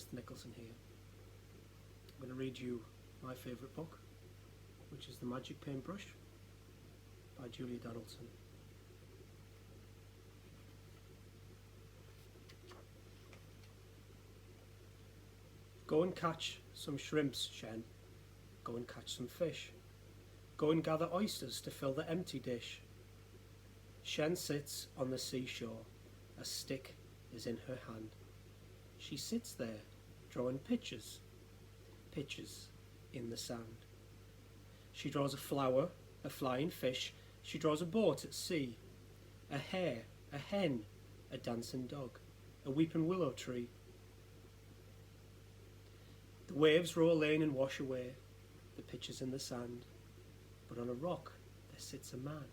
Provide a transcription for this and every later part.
Mr. Nicholson here. I'm going to read you my favourite book, which is The Magic Paintbrush by Julia Donaldson. Go and catch some shrimps, Shen. Go and catch some fish. Go and gather oysters to fill the empty dish. Shen sits on the seashore. A stick is in her hand. She sits there, drawing pictures in the sand. She draws a flower, a flying fish. She draws a boat at sea, a hare, a hen, a dancing dog, a weeping willow tree. The waves roll in and wash away the pictures in the sand, but on a rock there sits a man.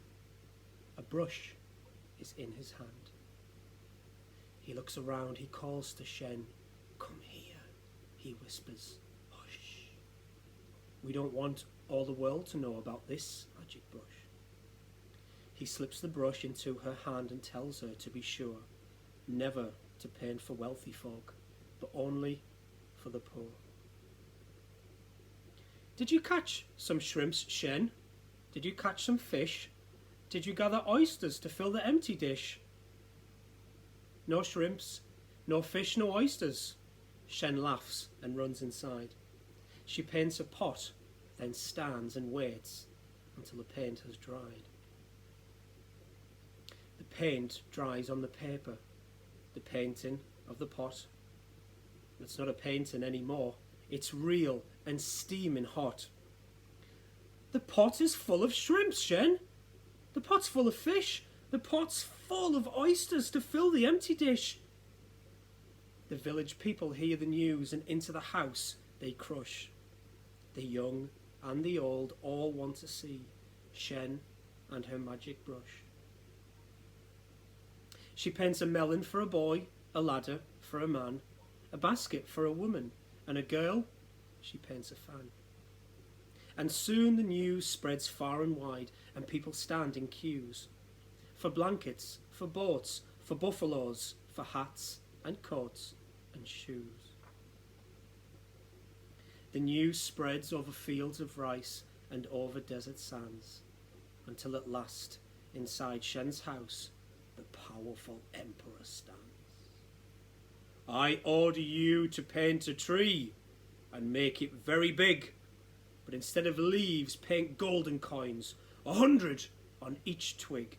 A brush is in his hand. He looks around, he calls to Shen. Come here, he whispers. Hush. We don't want all the world to know about this magic brush. He slips the brush into her hand and tells her to be sure never to paint for wealthy folk, but only for the poor. Did you catch some shrimps, Shen? Did you catch some fish? Did you gather oysters to fill the empty dish? No shrimps, no fish, no oysters. Shen laughs and runs inside. She paints a pot, then stands and waits until the paint has dried. The paint dries on the paper, the painting of the pot. It's not a painting anymore. It's real and steaming hot. The pot is full of shrimps, Shen. The pot's full of fish. The pot's full of oysters to fill the empty dish. The village people hear the news, and into the house they crush. The young and the old all want to see Shen and her magic brush. She paints a melon for a boy, a ladder for a man, a basket for a woman, and a girl, she paints a fan. And soon the news spreads far and wide, and people stand in queues for blankets, for boats, for buffaloes, for hats and coats and shoes. The news spreads over fields of rice and over desert sands, until at last, inside Shen's house, the powerful emperor stands. I order you to paint a tree and make it very big, but instead of leaves, paint golden coins, 100 on each twig.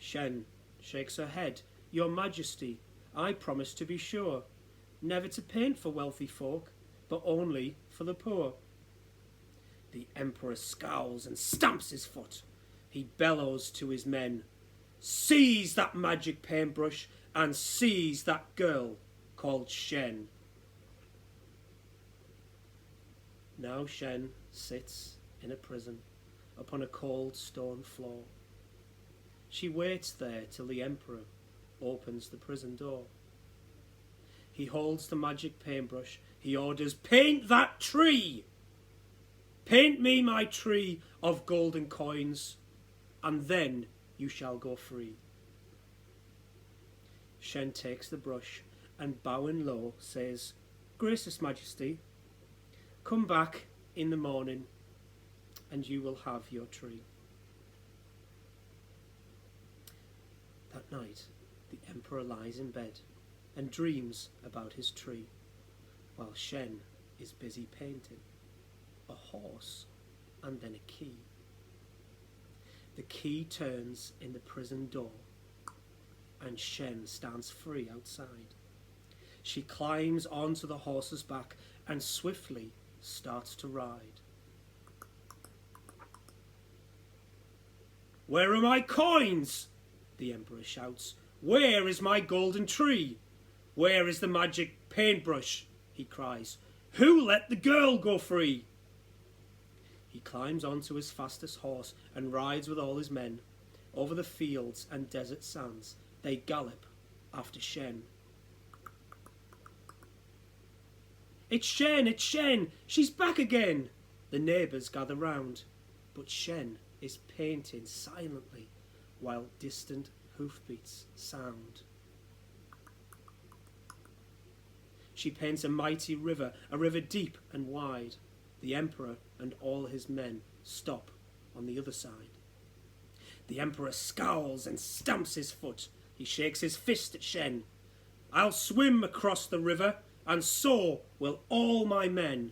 Shen shakes her head. Your Majesty, I promise to be sure, never to paint for wealthy folk, but only for the poor. The emperor scowls and stamps his foot. He bellows to his men, seize that magic paintbrush and seize that girl called Shen. Now Shen sits in a prison upon a cold stone floor. She waits there till the emperor opens the prison door. He holds the magic paintbrush. He orders, paint that tree! Paint me my tree of golden coins, and then you shall go free. Shen takes the brush and bowing low says, Gracious Majesty, come back in the morning and you will have your tree. That night, the emperor lies in bed and dreams about his tree, while Shen is busy painting a horse and then a key. The key turns in the prison door, and Shen stands free outside. She climbs onto the horse's back and swiftly starts to ride. Where are my coins? The emperor shouts. Where is my golden tree? Where is the magic paintbrush? He cries. Who let the girl go free? He climbs onto his fastest horse and rides with all his men. Over the fields and desert sands they gallop after Shen. It's Shen, it's Shen, she's back again! The neighbours gather round, but Shen is painting silently while distant hoofbeats sound. She paints a mighty river, a river deep and wide. The emperor and all his men stop on the other side. The emperor scowls and stamps his foot. He shakes his fist at Shen. I'll swim across the river, and so will all my men.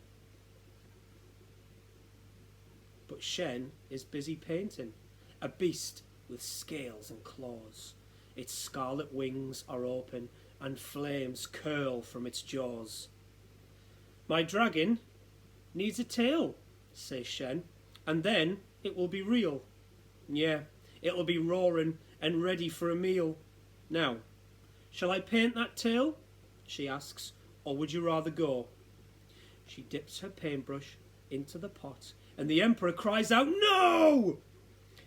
But Shen is busy painting, a beast with scales and claws. Its scarlet wings are open, and flames curl from its jaws. My dragon needs a tail, says Shen, and then it will be real. Yeah, it'll be roaring and ready for a meal. Now, shall I paint that tail? She asks, or would you rather go? She dips her paintbrush into the pot, and the emperor cries out, no!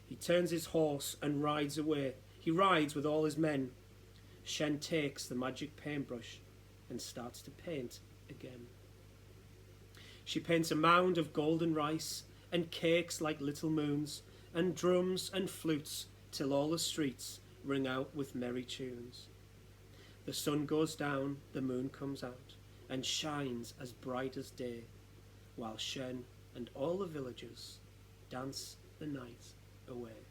He turns his horse and rides away. He rides with all his men. Shen takes the magic paintbrush and starts to paint again. She paints a mound of golden rice and cakes like little moons, and drums and flutes till all the streets ring out with merry tunes. The sun goes down, the moon comes out, and shines as bright as day, while Shen and all the villagers dance the night away.